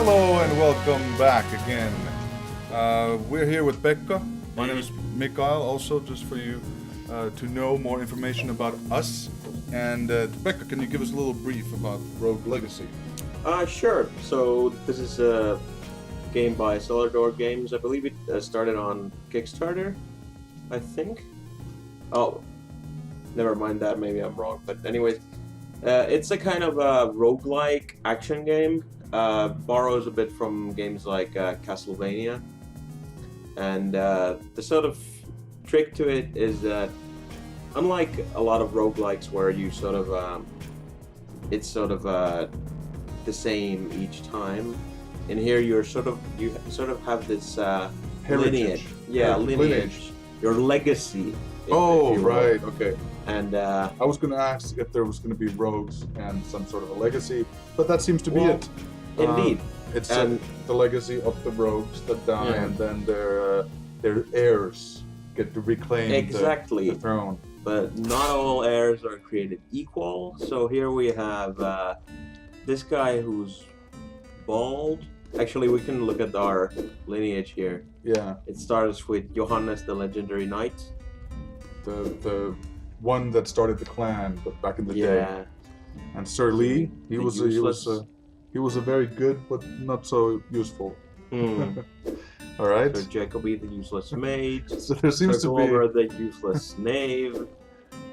Hello and welcome back again. We're here with Pekka. My name is Mikael, also just for you to know more information about us. And Pekka, can you give us a little brief about Rogue Legacy? Sure. So this is a game by Cellar Door Games. I believe it started on Kickstarter, I think. Oh, never mind that. Maybe I'm wrong. But anyways, it's a kind of a roguelike action game. Borrows a bit from games like Castlevania. And the sort of trick to it is that unlike a lot of roguelikes where you sort of it's sort of the same each time, in here you sort of have this lineage. Yeah, lineage. Your legacy. Oh, right, okay. And I was going to ask if there was going to be rogues and some sort of a legacy, but that seems to be it. Indeed. It's the legacy of the rogues that die, and then their heirs get to reclaim the throne. But not all heirs are created equal. So here we have this guy who's bald. Actually, we can look at our lineage here. Yeah. It starts with Johannes the Legendary Knight. The one that started the clan, but back in the day. And Sir Lee, he was a very good but not so useful. All right. Sir Jacoby, the useless mage. So there seems Sir to be Glover, the useless knave.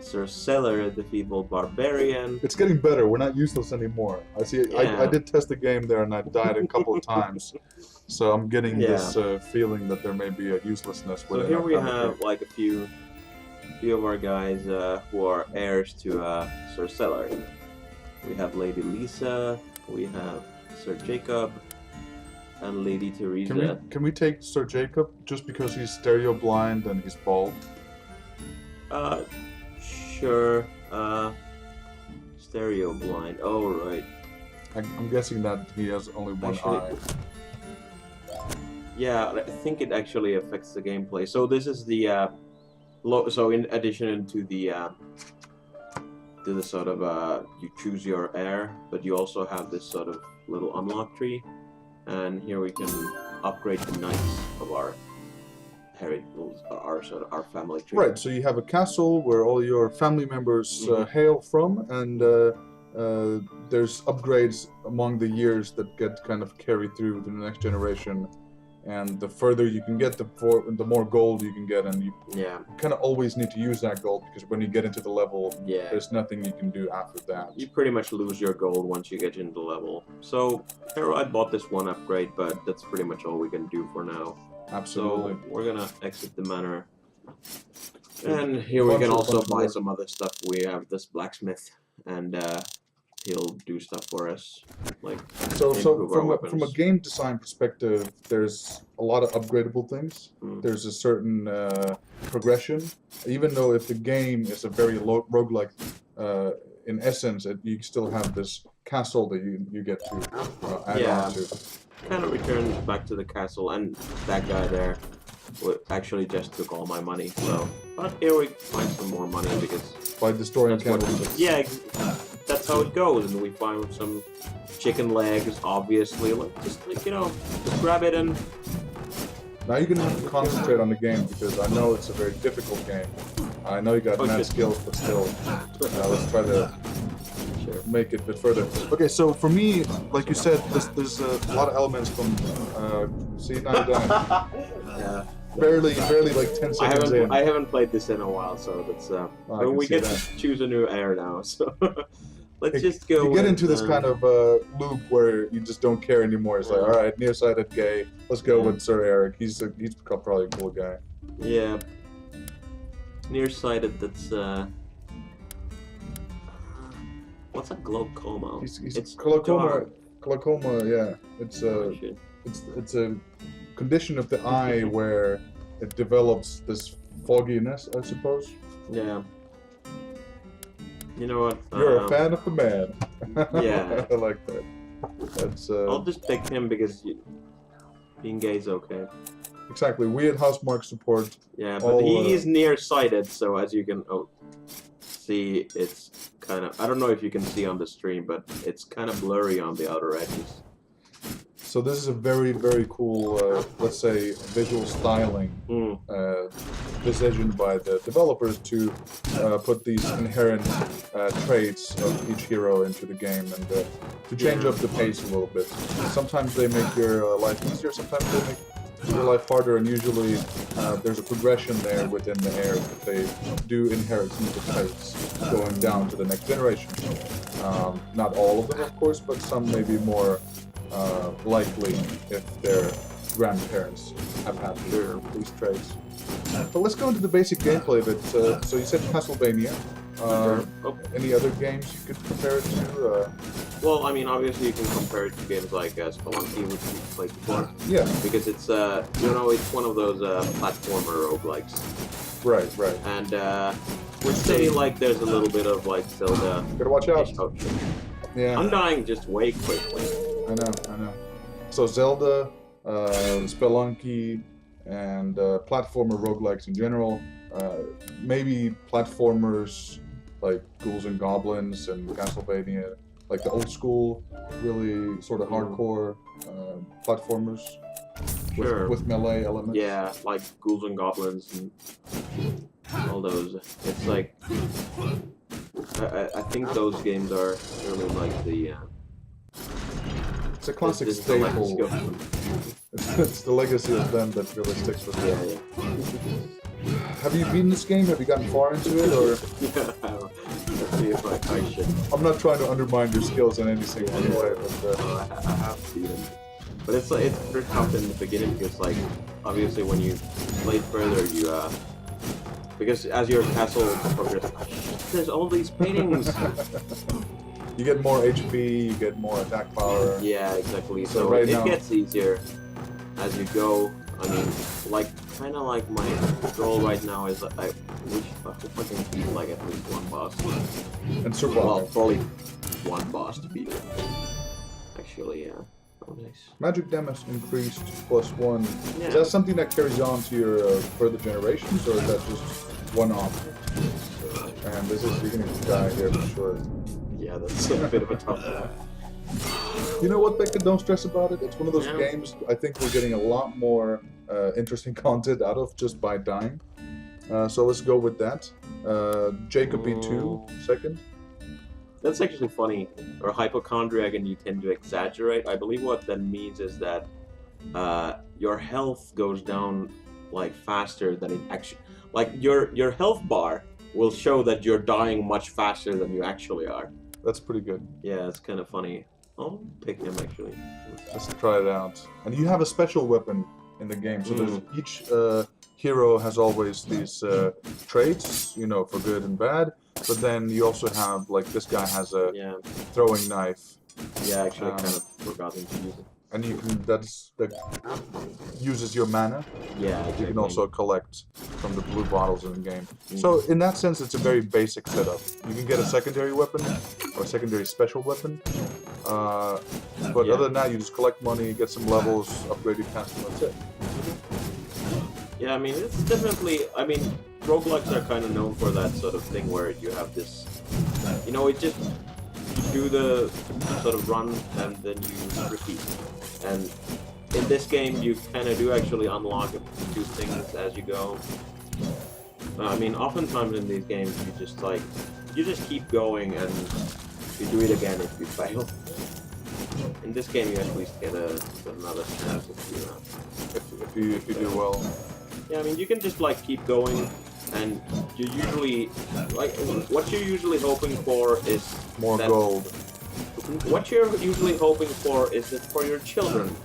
Sir Cellar, the feeble barbarian. It's getting better. We're not useless anymore. I see. Yeah. I did test the game there, and I died a couple of times. So I'm getting this feeling that there may be a uselessness with it. So here we have like a few of our guys who are heirs to Sir Cellar. We have Lady Lisa. We have Sir Jacob and Lady Teresa. Can we take Sir Jacob just because he's stereo blind and he's bald? Sure. Stereo blind. Oh, right. I'm guessing that he has only one eye. Yeah, I think it actually affects the gameplay. So this is the so in addition to the sort of you choose your heir, but you also have this sort of little unlock tree, and here we can upgrade the knights of our heritage, our family tree. Right. So you have a castle where all your family members hail from, and there's upgrades among the years that get kind of carried through to the next generation. And the further you can get, the more gold you can get, and you kind of always need to use that gold because when you get into the level, there's nothing you can do after that. You pretty much lose your gold once you get into the level. So here I bought this one upgrade, but that's pretty much all we can do for now. Absolutely. So we're gonna exit the manor, and here we can also buy some other stuff. We have this blacksmith, and he'll do stuff for us, like so from a game design perspective, there's a lot of upgradable things. There's a certain progression, even though if the game is a very roguelike in essence, you still have this castle that you get to add on to. Kind of returns back to the castle, and that guy there actually just took all my money. So, but here we find some more money because by destroying candlesticks. Yeah. That's how it goes, and we find some chicken legs, obviously. Just grab it and... Now you're gonna have to concentrate on the game, because I know it's a very difficult game. I know you got mad skills, but still, let's try to make it a bit further. Okay, so for me, like you said, there's a lot of elements from... see, now you're done. Yeah. Barely like 10 seconds in. I haven't played this in a while, so that's... we get to choose a new heir now, so... Let's just go. You get into this kind of loop where you just don't care anymore. It's like, all right, nearsighted gay. Let's go with Sir Eric. He's probably a cool guy. Yeah. Nearsighted. That's what's a glaucoma? It's glaucoma. Glaucoma. Yeah. It's a condition of the eye where it develops this fogginess, I suppose. Yeah. You know what? You're a fan of the man. Yeah. I like that. That's. I'll just pick him because being gay is okay. Exactly. We at Housemarque support. Yeah, but he is nearsighted, so as you can see, it's kind of... I don't know if you can see on the stream, but it's kind of blurry on the outer edges. So this is a very, very cool, let's say, visual styling decision by the developers to put these inherent traits of each hero into the game and to change up the pace a little bit. Sometimes they make your life easier, sometimes they make your life harder, and usually there's a progression there within the air that they do inherit some of the traits going down to the next generation. Not all of them, of course, but some may be more likely if their grandparents have had these traits. But let's go into the basic gameplay of it. So you said Castlevania. Any other games you could compare it to? Well, I mean, obviously you can compare it to games like Spelunky, which we played before. Yeah. Because it's, it's one of those platformer roguelikes. Right, right. And would say like there's a little bit of like Zelda. Gotta watch out. Yeah. I'm dying just way quickly. I know. So Zelda, Spelunky, and platformer roguelikes in general. Maybe platformers like Ghouls and Goblins and Castlevania, like the old school, really sort of hardcore platformers with melee elements. Yeah, like Ghouls and Goblins and all those. It's like I think those games are really like the. It's a classic staple. It's the legacy of them that really sticks with you. Yeah. Have you beaten this game? Have you gotten far into it, or? Yeah, let's see if I should. I'm not trying to undermine your skills in any single way, but I have beaten. But it's like it's pretty tough in the beginning because like obviously when you play further you because as your castle progresses, there's all these paintings. You get more HP, you get more attack power. Yeah, exactly. So right it now, gets easier as you go. I mean, like kind of like my goal right now is I hope I can beat like at least one boss. And survive. Well, probably one boss to beat. Actually, yeah. Oh, nice. Magic damage increased +1. Yeah. Is that something that carries on to your further generations, or is that just one-off? And this is, you're gonna die here for sure. Yeah, that's a bit of a tough one. You know what, Becca? Don't stress about it. It's one of those games I think we're getting a lot more interesting content out of just by dying. So let's go with that. Jacob B2, second. That's actually funny. Or hypochondriac and you tend to exaggerate. I believe what that means is that your health goes down like faster than it actually. Like your health bar will show that you're dying much faster than you actually are. That's pretty good. Yeah, it's kind of funny. I'll pick him actually. Let's try it out. And you have a special weapon in the game, so there's each hero has always these traits, you know, for good and bad. But then you also have, like, this guy has a throwing knife. Yeah, actually, I kind of forgotten to use it. And you can, that uses your mana. Yeah, exactly. You can also collect from the blue bottles in the game. So in that sense, it's a very basic setup. You can get a secondary weapon or a secondary special weapon. But other than that, you just collect money, get some levels, upgrade your castle, that's it. Yeah, I mean, it's definitely, I mean, roguelikes are kind of known for that sort of thing where you have this, you know, it just, you do the sort of run and then you repeat. And in this game, you kind of do actually unlock a few things as you go. I mean, oftentimes in these games, you just keep going and you do it again if you fail. In this game, you at least get another chance if you do well. Yeah, I mean, you can just like keep going, and you usually like what you're usually hoping for is more gold. What you're usually hoping for is that for your children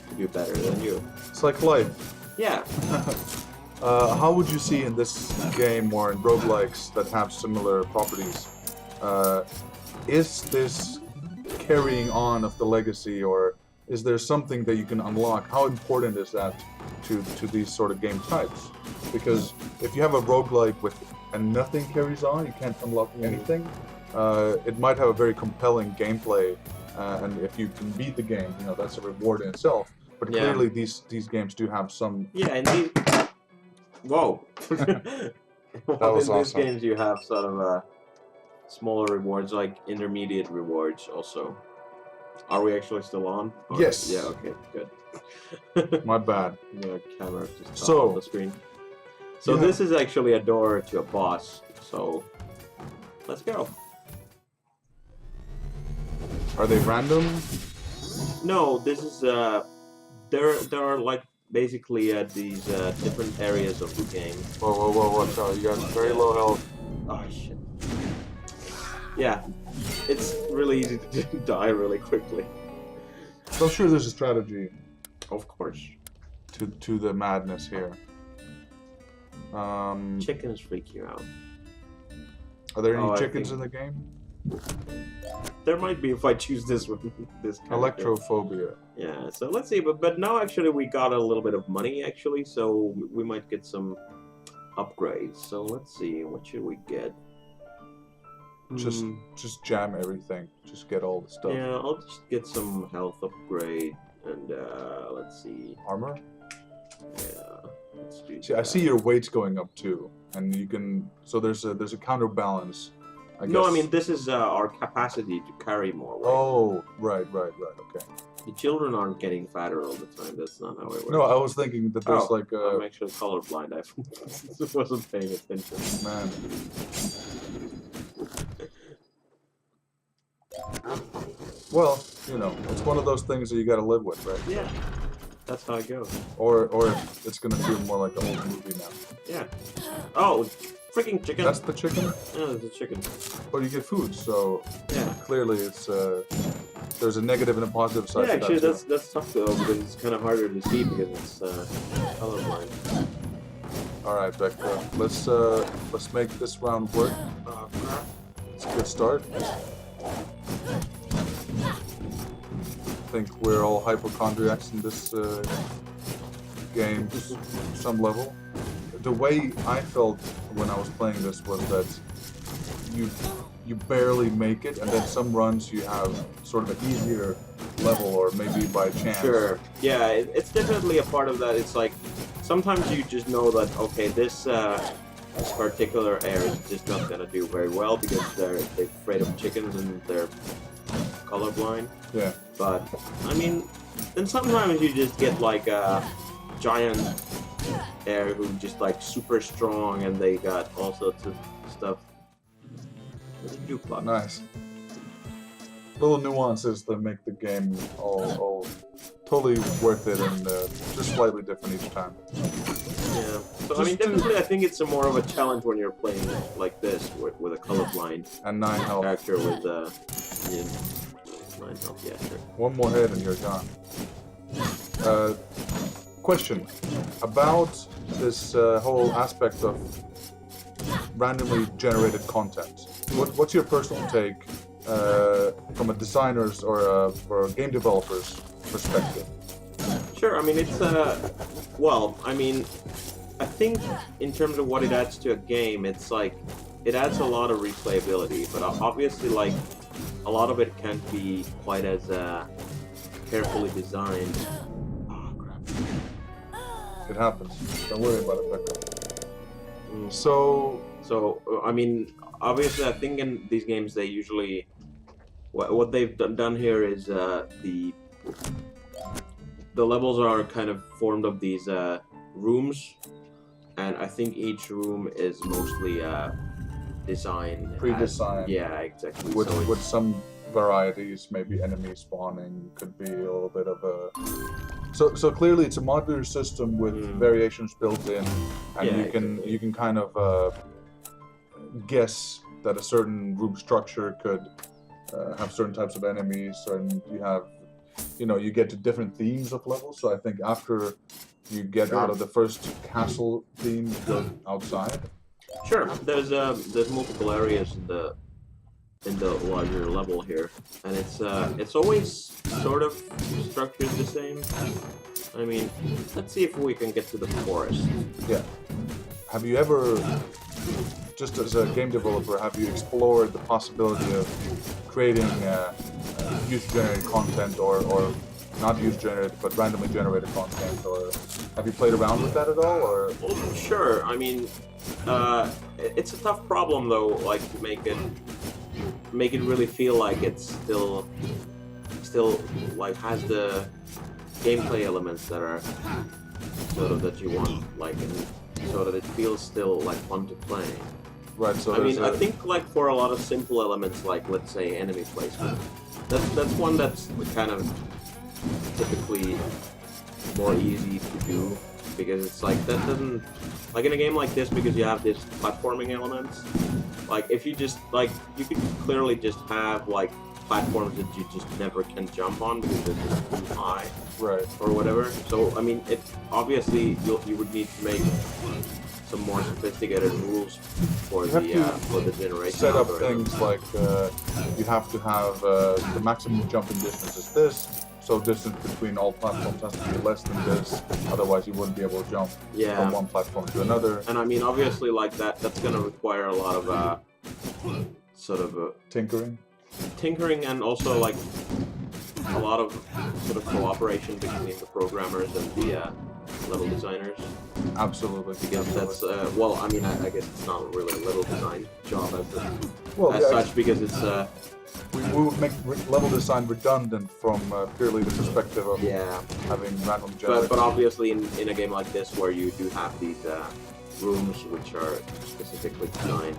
to do better than you. It's like life. Yeah. How would you see in this game or in roguelikes that have similar properties? Is this carrying on of the legacy, or is there something that you can unlock? How important is that to these sort of game types? Because if you have a roguelike and nothing carries on, you can't unlock anything, it might have a very compelling gameplay, and if you can beat the game, you know, that's a reward in itself. But clearly these games do have some... Yeah, and these... Whoa! That was in these awesome. games you have sort of smaller rewards, like intermediate rewards also. Are we actually still on? Or- Yes. Yeah. Okay. Good. My bad. The camera just So- off the screen. So Yeah. this is actually a door to a boss. So let's go. Are they random? No, this is there are like basically these different areas of the game. Whoa, Charlie, you got very low health. Oh shit. Yeah, it's really easy to die really quickly. So I'm sure there's a strategy Of course. to the madness here. Chickens freak you out. Are there any Oh, I chickens think- in the game? There might be if I choose this one. This character. Electrophobia. Yeah, so let's see, but now actually we got a little bit of money actually, so we might get some upgrades. So let's see, what should we get? Just jam everything. Just get all the stuff. Yeah, I'll just get some health upgrade and let's see. Armor? Yeah, let's do See, I that. see your weight's going up too, and you can. So there's a counterbalance. I guess. No, I mean this is our capacity to carry more weight. Oh, right. Okay. The children aren't getting fatter all the time. That's not how it works. No, I was thinking that there's Oh, like a I'm actually colorblind. I wasn't paying attention. man. Well, you know, it's one of those things that you got to live with, right? Yeah, that's how it goes. Or it's gonna feel more like a whole movie now. Yeah. Oh, freaking chicken! That's the chicken, Oh, the chicken. but you get food, so Yeah. clearly it's there's a negative and a positive side. Yeah, to actually, that too. that's tough though because it's kind of harder to see because it's colorblind. All right, Becca. Let's make this round work. It's a good start. I think we're all hypochondriacs in this game to some level. The way I felt when I was playing this was that you barely make it, and then some runs you have sort of an easier level, or maybe by chance. Sure. Yeah, it's definitely a part of that. It's like sometimes you just know that okay, this particular area is just not gonna do very well because they're afraid of chickens and they're colorblind. Yeah. But I mean, then sometimes you just get like a giant air who just like super strong and they got all sorts of stuff. What did you do, Puck? Nice. Little nuances that make the game all totally worth it, and just slightly different each time. Yeah. So I mean, definitely, I think it's a more of a challenge when you're playing like this with a colorblind And 9 health. character with yeah, 9 health. Yeah, sure. One more hit and you're gone. Question about this whole aspect of randomly generated content. What's your personal take from a designer's or a game developer's perspective? Sure. I mean, it's well, I mean, I think in terms of what it adds to a game, it's like it adds a lot of replayability, but obviously, like a lot of it can't be quite as carefully designed. Oh crap! It happens. Don't worry about it, Becca. So I mean, obviously, I think in these games they usually what they've done here is the levels are kind of formed of these rooms, and I think each room is mostly designed. Pre-designed. Yeah, exactly. With So it's- with some varieties, maybe enemy spawning could be a little bit of a. So clearly it's a modular system with variations built in, and Yeah, you can kind of guess that a certain room structure could have certain types of enemies, and you get to different themes of levels. So I think after you get out of the first castle theme, you go outside. Sure, there's multiple areas in the larger level here, and it's always sort of structured the same. I mean, let's see if we can get to the forest. Yeah. Have you ever, just as a game developer, have you explored the possibility of creating user-generated content, or not user-generated but randomly generated content, or have you played around with that at all? Or Well, sure. I mean, it's a tough problem though. Like to make it really feel like it's still like has the gameplay elements that are sort of that you want, like, and so that it feels still like fun to play. Right. So I mean, I think like for a lot of simple elements, like let's say enemy placement, that's one that's kind of typically more easy to do because it's like that doesn't like in a game like this because you have this platforming elements. Like if you just like you could clearly just have like platforms that you just never can jump on because they're just too high, right, or whatever. So I mean, it obviously you would need to make some more sophisticated rules for the generation. Set up things like you have to have the maximum jumping distance is this. So distance between all platforms has to be less than this, otherwise you wouldn't be able to jump from one platform to another. And I mean, obviously, like that's going to require a lot of sort of tinkering, and also like a lot of sort of cooperation between the programmers and the level designers. Absolutely. Because that's well, I mean, I guess it's not really a level design job as such because it's. We would make level design redundant from purely the perspective of having random generators. But obviously in a game like this where you do have these rooms which are specifically designed,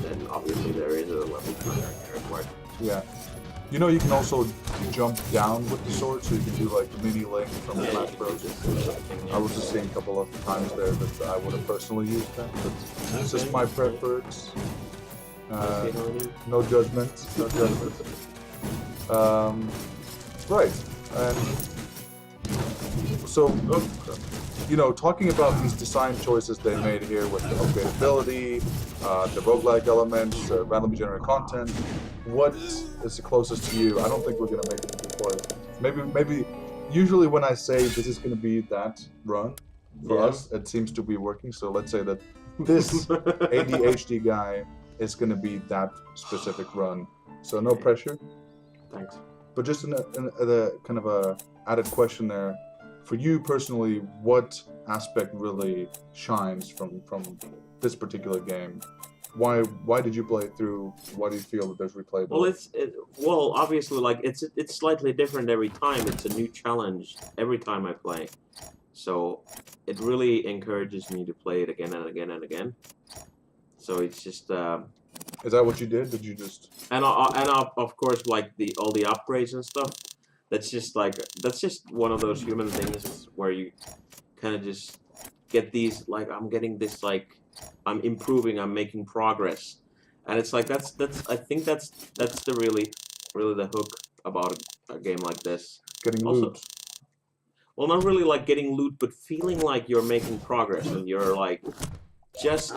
then obviously there is a level designer required. Yeah. You know, you can also jump down with the sword, so you can do like the mini link from Smash Bros. I was just seeing a couple of times there that I would have personally used that, but it's just my preference. No judgment, no judgment. Right, and so, you know, talking about these design choices they made here with the upgradability, the roguelike elements, randomly generated content, what is the closest to you? I don't think we're going to make it before. Maybe, usually when I say this is going to be that run, for us, it seems to be working, so let's say that this ADHD guy is going to be that specific run. So no pressure. Thanks. But just in a kind of a added question there, for you personally, what aspect really shines from this particular game? Why did you play it through? Why do you feel that there's replayability? Well, obviously, like it's slightly different every time. It's a new challenge every time I play. So it really encourages me to play it again and again and again. So it's just. Is that what you did? Did you just? And of course, like all the upgrades and stuff. That's just one of those human things where you kind of just get these like I'm getting this like I'm improving, I'm making progress, and it's like that's I think that's the really the hook about a game like this. Getting also, loot. Well, not really like getting loot, but feeling like you're making progress and you're like. Just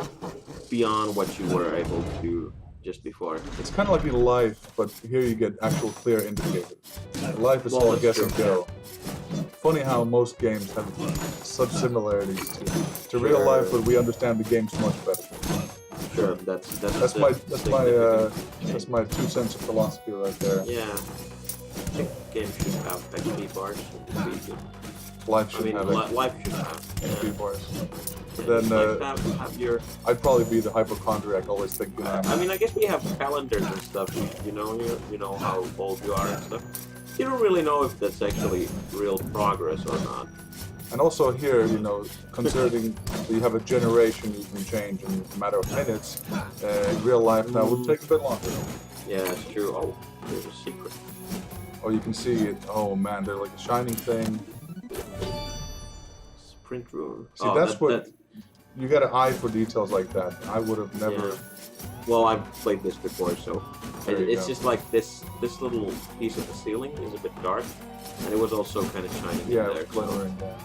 beyond what you were able to do just before. It's kind of like in life, but here you get actual clear indicators. Life is all guess and go. Funny how most games have such similarities to real life, but we understand the games much better. Sure, that's my 2 cents of philosophy right there. Yeah, I think games should have XP bars. Life should have XP bars. But then I'd probably be the hypochondriac, always thinking. I mean, I guess we have calendars and stuff. You know how old you are and stuff. You don't really know if that's actually real progress or not. And also here, you know, considering that you have a generation you can change in a matter of minutes, in real life that would take a bit longer. Yeah, it's true. Oh, there's a secret. Oh, you can see it. Oh man, they're like a shining thing. Sprint room. See, you got an eye for details like that. I would have never. Yeah. Well, I've played this before, so it's just like this little piece of the ceiling is a bit dark, and it was also kind of shining in there. Yeah, glittering. Yeah.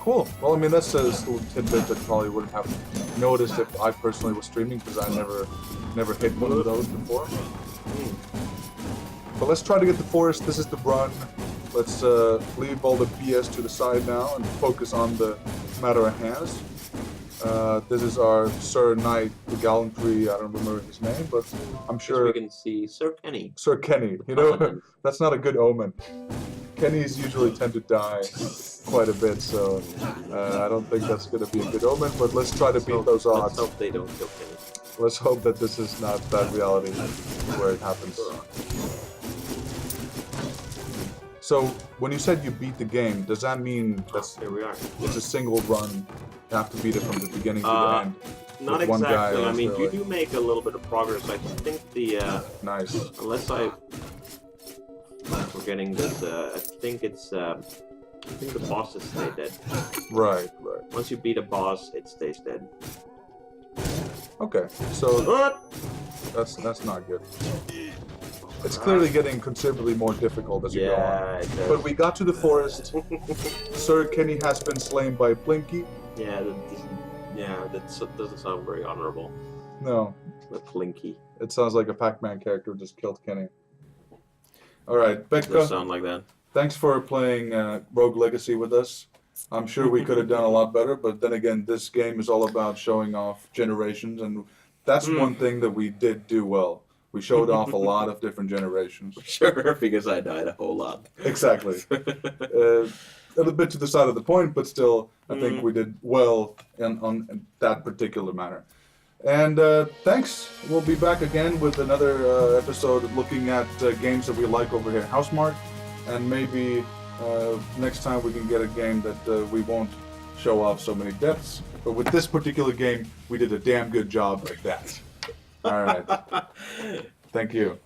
Cool. Well, I mean, that's a little tidbit that probably wouldn't have noticed if I personally was streaming because I never hit one of those before. But let's try to get the forest. This is the run. Let's leave all the BS to the side now and focus on the matter at hand. This is our Sir Knight, the Gallantry. I don't remember his name, but I'm sure we can see Sir Kenny. Sir Kenny. You know, that's not a good omen. Kennys usually tend to die quite a bit, so I don't think that's going to be a good omen. But let's try to beat those odds. Let's hope they don't kill Kenny. Let's hope that this is not that reality where it happens. So when you said you beat the game, does that mean Here we are. it's a single run? You have to beat it from the beginning to the end. Not with one guy exactly. or I mean, you really? do make a little bit of progress. I think Nice. unless I'm forgetting this, I think the bosses stay dead. Right. Once you beat a boss, it stays dead. Okay. So that's not good. It's clearly getting considerably more difficult as you go on. Yeah, it does. But we got to the forest. Sir Kenny has been slain by Plinky. Yeah, that doesn't sound very honorable. No, The Plinky. it sounds like a Pac-Man character just killed Kenny. All right, It does Becca, sound like that. thanks for playing Rogue Legacy with us. I'm sure we could have done a lot better, but then again, this game is all about showing off generations, and that's one thing that we did do well. We showed off a lot of different generations. Sure, because I died a whole lot. Exactly. A little bit to the side of the point, but still, I think we did well on that particular matter. And thanks. We'll be back again with another episode looking at games that we like over here at Housemarque. And maybe next time we can get a game that we won't show off so many deaths. But with this particular game, we did a damn good job at that. All right. Thank you.